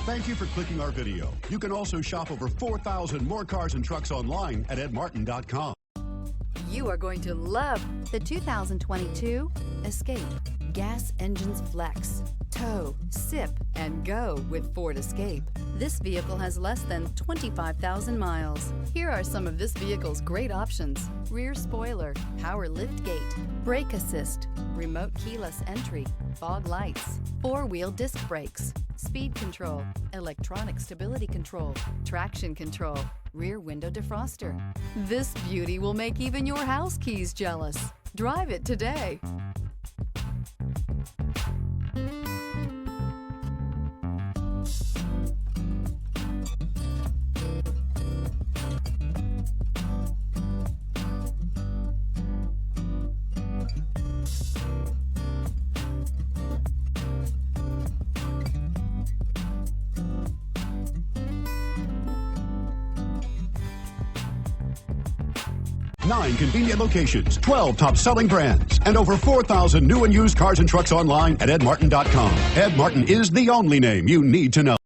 Thank you for clicking our video. You can also shop over 4,000 more cars and trucks online at edmartin.com. You are going to love the 2022 Escape. Gas engines flex, tow, sip, and go with Ford Escape. This vehicle has less than 25,000 miles. Here are some of this vehicle's great options: rear spoiler, power lift gate, brake assist, remote keyless entry, fog lights, four-wheel disc brakes, speed control, electronic stability control, traction control, rear window defroster. This beauty will make even your house keys jealous. Drive it today. Nine convenient locations, 12 top-selling brands, and over 4,000 new and used cars and trucks online at edmartin.com. Ed Martin is the only name you need to know.